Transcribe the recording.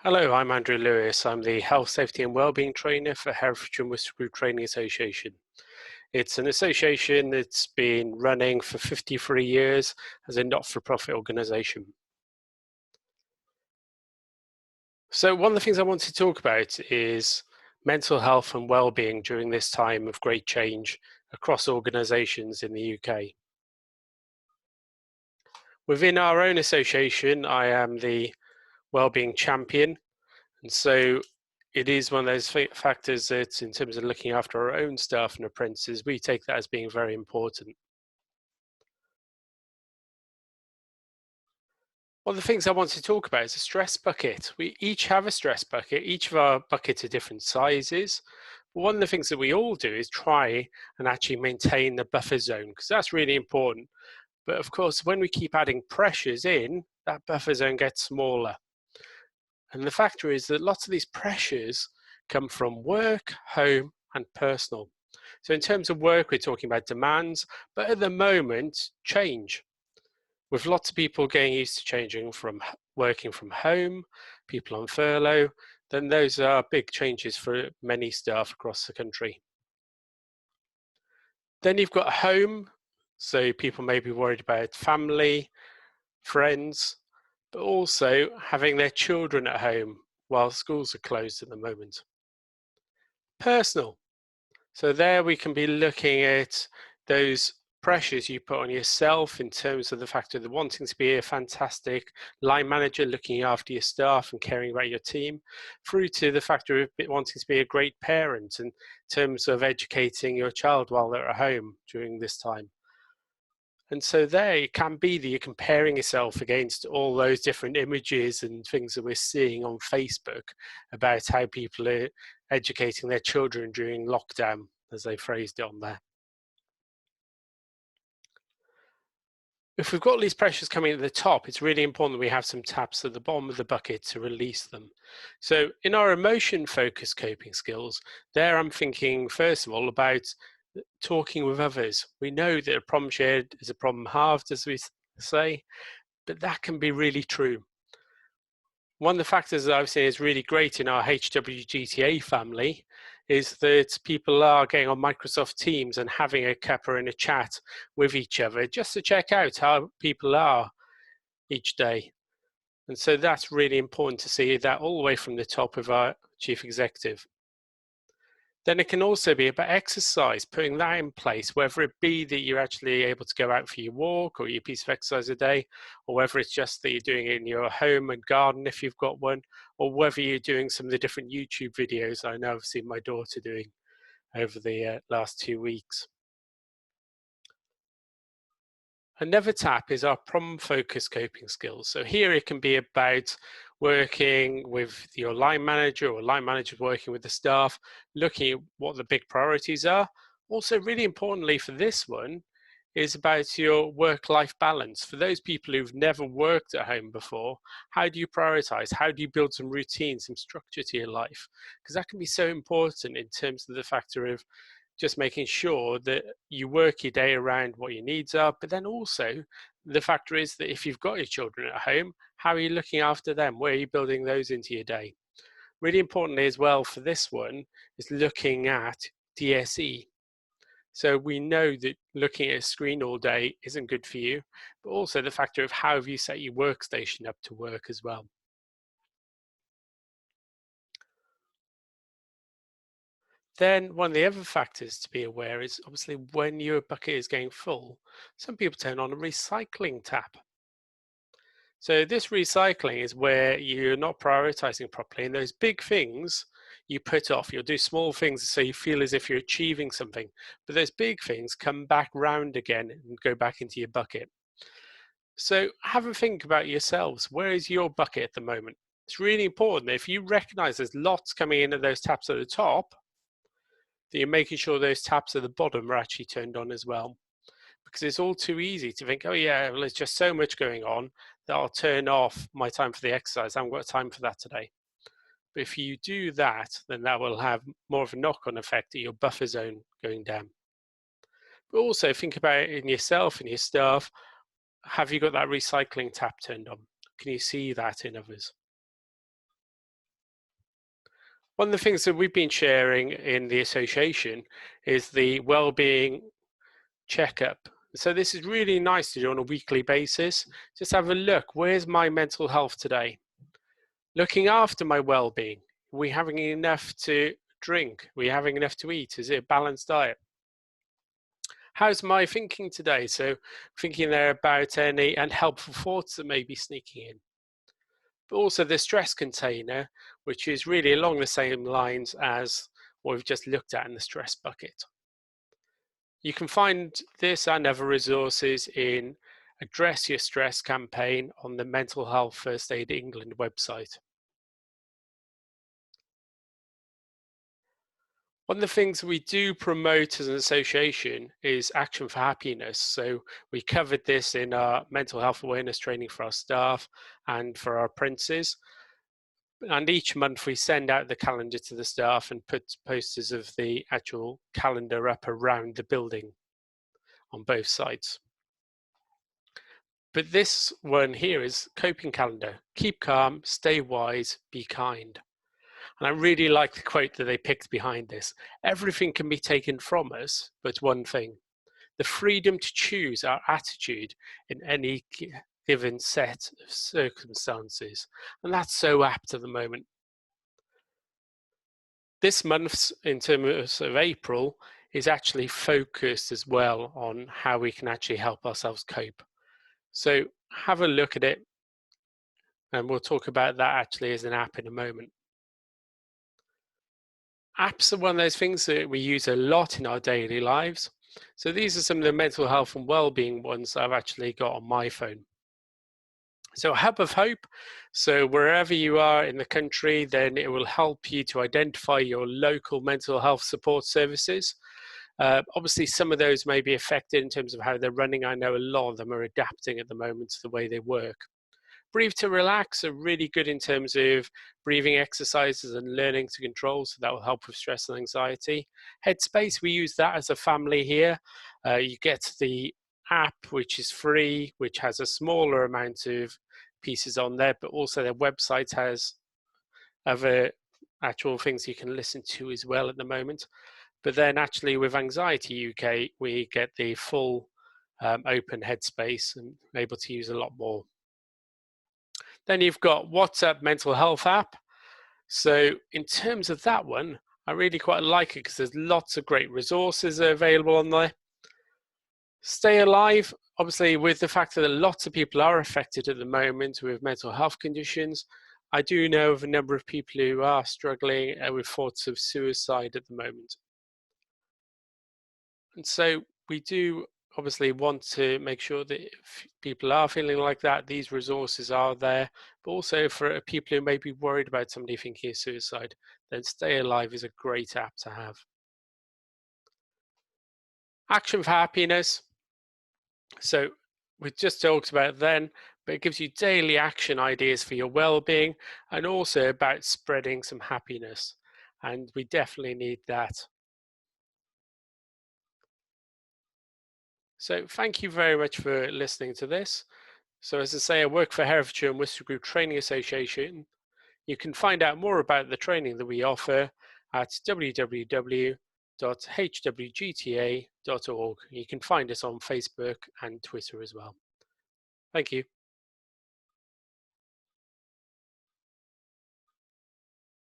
Hello, I'm Andrew Lewis. I'm the Health, Safety and Wellbeing Trainer for Herefordshire and Worcester Group Training Association. It's an association that's been running for 53 years as a not-for-profit organisation. So one of the things I want to talk about is mental health and wellbeing during this time of great change across organisations in the UK. Within our own association, I am the Wellbeing Champion. And so it is one of those factors that, in terms of looking after our own staff and apprentices, we take that as being very important. One of the things I want to talk about is a stress bucket. We each have a stress bucket. Each of our buckets are different sizes. But one of the things that we all do is try and actually maintain the buffer zone, because that's really important. But of course, when we keep adding pressures in, that buffer zone gets smaller. And the factor is that lots of these pressures come from work, home, and personal. So in terms of work, we're talking about demands, but at the moment, change. With lots of people getting used to changing from working from home, people on furlough, then those are big changes for many staff across the country. Then you've got home, so people may be worried about family, friends, but also having their children at home while schools are closed at the moment. Personal. So there we can be looking at those pressures you put on yourself in terms of the fact of wanting to be a fantastic line manager, looking after your staff and caring about your team, through to the factor of wanting to be a great parent in terms of educating your child while they're at home during this time. And so there it can be that you're comparing yourself against all those different images and things that we're seeing on Facebook about how people are educating their children during lockdown, as they phrased it on there. If we've got these pressures coming at the top, it's really important that we have some taps at the bottom of the bucket to release them. So in our emotion focused coping skills, there I'm thinking first of all about talking with others. We know that a problem shared is a problem halved, as we say, but that can be really true. One of the factors that I've seen is really great in our HWGTA family is that people are getting on Microsoft Teams and having a cuppa and a chat with each other just to check out how people are each day. And so that's really important to see that all the way from the top of our chief executive. Then it can also be about exercise, putting that in place, whether it be that you're actually able to go out for your walk or your piece of exercise a day, or whether it's just that you're doing it in your home and garden if you've got one, or whether you're doing some of the different YouTube videos I know I've seen my daughter doing over the last 2 weeks. Another tap is our problem-focused coping skills. So here it can be about working with your line manager or line managers working with the staff, looking at what the big priorities are. Also, really importantly for this one, is about your work-life balance. For those people who've never worked at home before, how do you prioritize? How do you build some routine, some structure to your life? Because that can be so important in terms of the factor of just making sure that you work your day around what your needs are, but then also the factor is that if you've got your children at home, how are you looking after them? Where are you building those into your day? Really importantly as well for this one is looking at DSE. So we know that looking at a screen all day isn't good for you, but also the factor of how have you set your workstation up to work as well. Then one of the other factors to be aware is obviously when your bucket is getting full, some people turn on a recycling tap. So this recycling is where you're not prioritizing properly, and those big things you put off. You'll do small things so you feel as if you're achieving something, but those big things come back round again and go back into your bucket. So have a think about yourselves. Where is your bucket at the moment? It's really important that if you recognize there's lots coming in at those taps at the top, that you're making sure those taps at the bottom are actually turned on as well. Because it's all too easy to think, oh yeah, well, there's just so much going on that I'll turn off my time for the exercise. I haven't got time for that today. But if you do that, then that will have more of a knock-on effect at your buffer zone going down. But also think about it in yourself and your staff. Have you got that recycling tap turned on? Can you see that in others? One of the things that we've been sharing in the association is the Wellbeing Checkup. So this is really nice to do on a weekly basis. Just have a look, where's my mental health today? Looking after my well-being. Are we having enough to drink? Are we having enough to eat? Is it a balanced diet? How's my thinking today? So thinking there about any unhelpful thoughts that may be sneaking in. But also the stress container, which is really along the same lines as what we've just looked at in the stress bucket. You can find this and other resources in Address Your Stress campaign on the Mental Health First Aid England website. One of the things we do promote as an association is Action for Happiness. So we covered this in our mental health awareness training for our staff and for our apprentices. And each month we send out the calendar to the staff and put posters of the actual calendar up around the building on both sides. But this one here is coping calendar. Keep calm, stay wise, be kind. And I really like the quote that they picked behind this. Everything can be taken from us, but one thing, the freedom to choose our attitude in any given set of circumstances. And that's so apt at the moment. This month, in terms of April, is actually focused as well on how we can actually help ourselves cope. So have a look at it, and we'll talk about that actually as an app in a moment. Apps are one of those things that we use a lot in our daily lives. So these are some of the mental health and well-being ones I've actually got on my phone. So Hub of Hope, so wherever you are in the country, then it will help you to identify your local mental health support services. Obviously, some of those may be affected in terms of how they're running. I know a lot of them are adapting at the moment to the way they work. Breathe to Relax are really good in terms of breathing exercises and learning to control, so that will help with stress and anxiety. Headspace, we use that as a family here. You get the app, which is free, which has a smaller amount of pieces on there, but also their website has other actual things you can listen to as well at the moment. But then actually with Anxiety UK, we get the full open Headspace and able to use a lot more. Then you've got WhatsApp Mental Health app. So in terms of that one, I really quite like it because there's lots of great resources available on there. Stay Alive, obviously with the fact that lots of people are affected at the moment with mental health conditions. I do know of a number of people who are struggling with thoughts of suicide at the moment. And so we do obviously want to make sure that if people are feeling like that, these resources are there. But also for people who may be worried about somebody thinking of suicide, then Stay Alive is a great app to have. Action for Happiness. So we just talked about it then, but it gives you daily action ideas for your well-being and also about spreading some happiness. And we definitely need that. So thank you very much for listening to this. So as I say, I work for Herefordshire and Worcester Group Training Association. You can find out more about the training that we offer at www.hwgta.org. You can find us on Facebook and Twitter as well. Thank you.